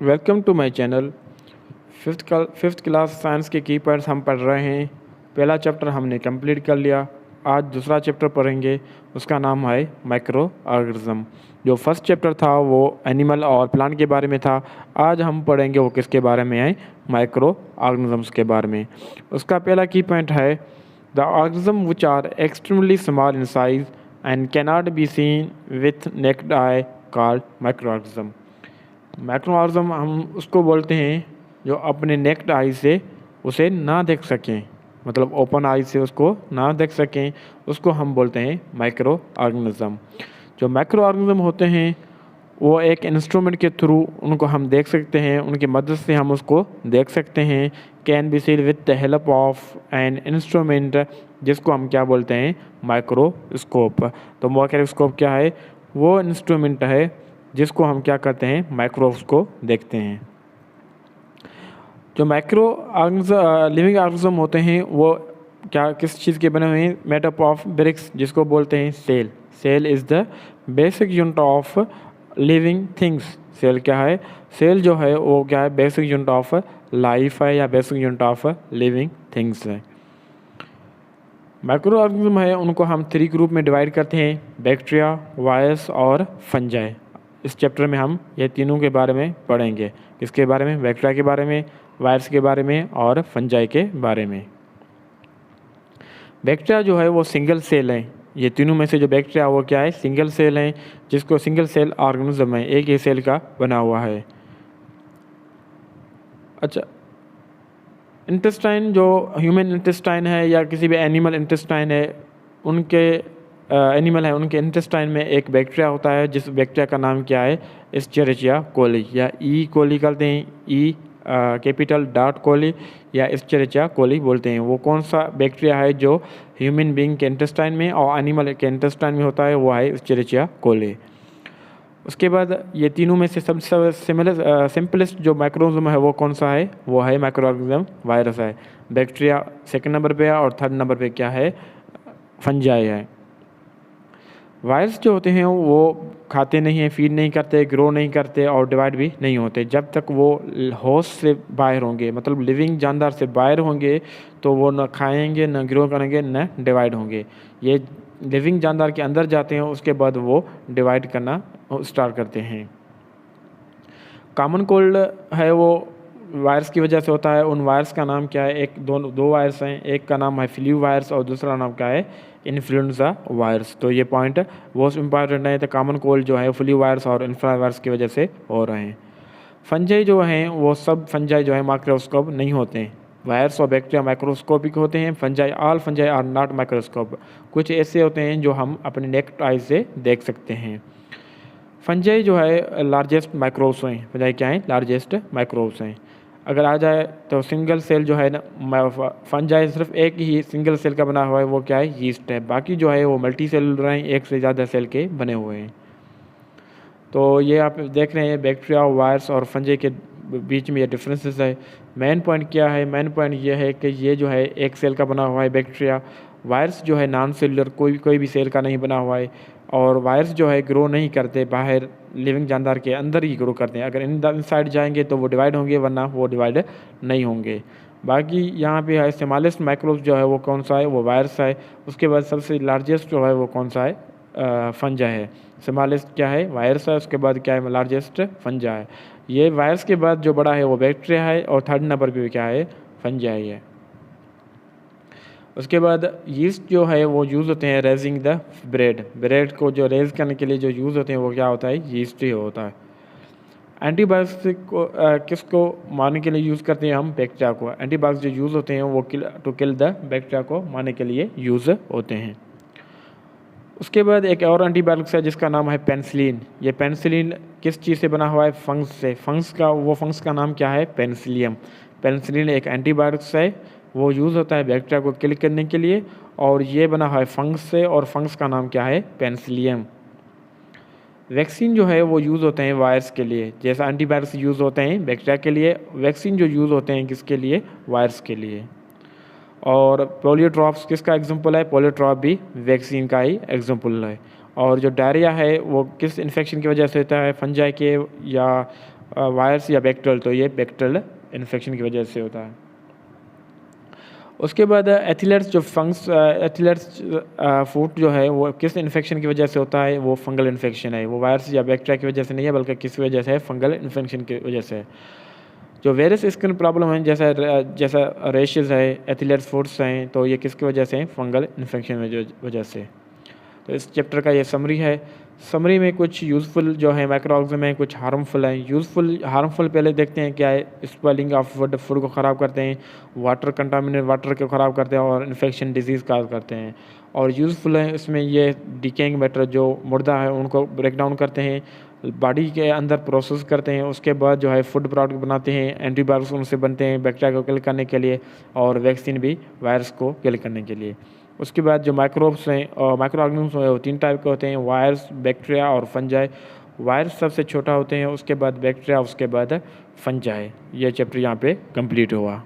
Welcome to my channel. Fifth class science के key points हम पढ़ रहे हैं। पहला चैप्टर हमने कंप्लीट कर लिया। आज दूसरा चैप्टर पढ़ेंगे, उसका नाम है माइक्रो ऑर्गेनिज्म। जो फर्स्ट चैप्टर था वो एनिमल और प्लांट के बारे में था। आज हम पढ़ेंगे वो किसके बारे में है, माइक्रो ऑर्गेनिजम्स के बारे में। उसका पहला की पॉइंट है the organism which are extremely small in size and cannot be seen with naked eye called micro organism. Micro organism हम उसको बोलते हैं जो अपने नेक्ड आई से उसे ना देख सकें, मतलब ओपन आई से उसको ना देख सकें, उसको हम बोलते हैं माइक्रो ऑर्गेनिज्म। जो माइक्रो ऑर्गेनिज्म होते हैं वो एक इंस्ट्रूमेंट के थ्रू उनको हम देख सकते हैं, उनकी मदद से हम उसको देख सकते हैं। Can be seen with the help of an instrument, जिसको हम क्या बोलते हैं, माइक्रोस्कोप। तो माइक्रोस्कोप क्या है, वो इंस्ट्रूमेंट है जिसको हम क्या करते हैं, माइक्रोस्कोप देखते हैं। जो माइक्रो लिविंग ऑर्गेनिज्म होते हैं वो क्या किस चीज़ के बने हुए हैं, मेड अप ऑफ ब्रिक्स, जिसको बोलते हैं cell. Cell is the basic unit of living things. Cell क्या है, सेल जो है वो क्या है, बेसिक यूनिट ऑफ लाइफ है या basic unit of living things है। माइक्रो ऑर्गेनिज्म है उनको हम 3 ग्रुप में डिवाइड करते हैं, बैक्टीरिया, वायरस और फंजाई। इस चैप्टर में हम ये तीनों के बारे में पढ़ेंगे। किसके बारे में, बैक्टीरिया के बारे में, वायरस के बारे में और फंजाई के बारे में। बैक्टीरिया जो है वो सिंगल सेल है। ये तीनों में से जो बैक्टीरिया वो क्या है, सिंगल सेल है, जिसको सिंगल सेल ऑर्गेनिज्म है, एक ही सेल का बना हुआ है। अच्छा, इंटेस्टाइन जो ह्यूमन इंटेस्टाइन है या किसी भी एनिमल इंटेस्टाइन है, उनके एनिमल है उनके इंटेस्टाइन में एक बैक्टीरिया होता है, जिस बैक्टीरिया का नाम क्या है, एस्चेरिचिया कोली या ई कोली करते हैं, ई कैपिटल डॉट कोली या एस्चेरिचिया कोली बोलते हैं। वो कौन सा बैक्टीरिया है जो ह्यूमन बीइंग के इंटेस्टाइन में और एनिमल के इंटेस्टाइन में होता है, वो है एस्चेरिचिया कोली। उसके बाद ये तीनों में से सबसे सिंपलेस्ट जो माइक्रोऑर्गेनिज्म है वो कौन सा है, वो है माइक्रो ऑर्गेनिज्म वायरस है। बैक्टीरिया सेकंड नंबर पे है और थर्ड नंबर पे क्या है, फंजाई है। वायरस जो होते हैं वो खाते नहीं हैं, फीड नहीं करते, ग्रो नहीं करते और डिवाइड भी नहीं होते। जब तक वो होस्ट से बाहर होंगे, मतलब लिविंग जानदार से बाहर होंगे, तो वो न खाएंगे, न ग्रो करेंगे, न डिवाइड होंगे। ये लिविंग जानदार के अंदर जाते हैं, उसके बाद वो डिवाइड करना स्टार्ट करते हैं। कॉमन कोल्ड है वो वायरस की वजह से होता है। उन वायरस का नाम क्या है, दो वायरस हैं, एक का नाम है फ्लू वायरस और दूसरा नाम क्या है, इन्फ्लुएंजा वायरस। तो ये पॉइंट बहुत इंपॉर्टेंट है। तो कॉमन कोल्ड जो है फ्लू वायरस और इन्फ्लुएंजा वायरस की वजह से हो रहे हैं। फंजाई जो हैं वो सब फंजाई जो है माइक्रोस्कोप नहीं होते हैं। वायरस और बैक्टीरिया माइक्रोस्कोपिक होते हैं, fungi all fungi are not microscope. कुछ ऐसे होते हैं जो हम अपने नेक्ड आई से देख सकते हैं। फंजाई जो है लार्जेस्ट माइक्रोब्स हैं। फंजाई क्या है, लार्जेस्ट माइक्रोब्स हैं। अगर आ जाए तो सिंगल सेल जो है ना, फंजाई सिर्फ एक ही सिंगल सेल का बना हुआ है, वो क्या है, यीस्ट है। बाकी जो है वो मल्टी सेलुलर हैं, एक से ज़्यादा सेल के बने हुए हैं। तो ये आप देख रहे हैं बैक्टीरिया, वायरस और फंजाई के बीच में ये डिफरेंसेस है। मेन पॉइंट क्या है, मेन पॉइंट ये है कि ये जो है एक सेल का बना हुआ है बैक्टीरिया। वायरस जो है नॉन सेलुलर, कोई भी सेल का नहीं बना हुआ है। और वायरस जो है ग्रो नहीं करते, बाहर लिविंग जानदार के अंदर ही ग्रो करते हैं। अगर इन साइड जाएंगे तो वो डिवाइड होंगे, वरना वो डिवाइड नहीं होंगे। बाकी यहाँ पे है स्मॉलेस्ट माइक्रोब्स जो है वो कौन सा है, वो वायरस है। उसके बाद सबसे लार्जेस्ट जो है वो कौन सा है, फंजा है। स्मॉलेस्ट क्या है, वायरस है। उसके बाद क्या है, लार्जेस्ट फंजा है। ये वायरस के बाद जो बड़ा है वो बैक्टीरिया है और थर्ड नंबर पे क्या है, फंजाई है। उसके बाद यीस्ट जो है वो यूज़ होते हैं रेजिंग द ब्रेड को जो रेज करने के लिए जो यूज़ होते हैं वो क्या होता है, यीस्ट ही होता है। एंटीबायोटिक को किसको मारने के लिए यूज़ करते हैं हम, बैक्टीरिया को। एंटीबायोटिक जो यूज़ होते हैं वो टू किल द बैक्टीरिया को मारने के लिए यूज़ होते हैं। उसके बाद एक और एंटीबायोटिक्स है जिसका नाम है पेनिसिलिन। ये पेनिसिलिन किस चीज़ से बना हुआ है, फंगस से। फंगस का नाम क्या है, पेनिसिलियम। पेनिसिलिन एक एंटीबायोटिक्स है, वो यूज़ होता है बैक्टीरिया को किल करने के लिए, और ये बना हुआ है फंगस से, और फंगस का नाम क्या है, पेनिसिलियम। वैक्सीन जो है वो यूज़ होते हैं वायरस के लिए, जैसा एंटीबायोटिक्स यूज़ होते हैं बैक्टीरिया के लिए, वैक्सीन जो यूज़ होते हैं किसके लिए, वायरस के लिए। और पोलियोट्रॉप्स किसका एग्जांपल है, पोलियोट्रॉप भी वैक्सीन का ही एग्जांपल है। और जो डायरिया है वो किस इन्फेक्शन की वजह से होता है, फंजाई के या वायरस या बैक्टीरियल, तो ये बैक्टीरियल इन्फेक्शन की वजह से होता है। उसके बाद एथिलेट्स जो एथिलेट्स फूट जो है वो किस इन्फेक्शन की वजह से होता है, वो फंगल इन्फेक्शन है। वो वायरस या बैक्टीरिया की वजह से नहीं है, बल्कि किस वजह से है, फंगल इन्फेक्शन की वजह से है। जो वेरियस स्किन प्रॉब्लम है जैसा रेशेस है, एथिलेट्स फूट्स हैं, तो ये किसकी वजह से हैं, फंगल इन्फेक्शन वजह से। तो इस चैप्टर का ये समरी है। समरी में कुछ यूज़फुल जो है माइक्रो ऑर्गेनिज्म हैं, कुछ हार्मफुल हैं। हार्मफुल पहले देखते हैं क्या है। स्पेलिंग ऑफ फूड को ख़राब करते हैं, वाटर कंटामिनेट वाटर को ख़राब करते हैं और इन्फेक्शन डिजीज़ काज करते हैं। और यूज़फुल है इसमें ये डिकेइंग मैटर जो मुर्दा है उनको ब्रेक डाउन करते हैं, बॉडी के अंदर प्रोसेस करते हैं। उसके बाद जो है फूड प्रोडक्ट बनाते हैं, एंटीबायोटिक्स उनसे बनते हैं बैक्टीरिया को किल करने के लिए, और वैक्सीन भी वायरस को किल करने के लिए। उसके बाद जो माइक्रोब्स हैं और माइक्रो ऑर्गेनिज्म्स हैं वो 3 टाइप के होते हैं, वायरस, बैक्टीरिया और फंजाई। वायरस सबसे छोटा होते हैं, उसके बाद बैक्टीरिया, उसके बाद फंजाई। ये चैप्टर यहाँ पे कंप्लीट हुआ।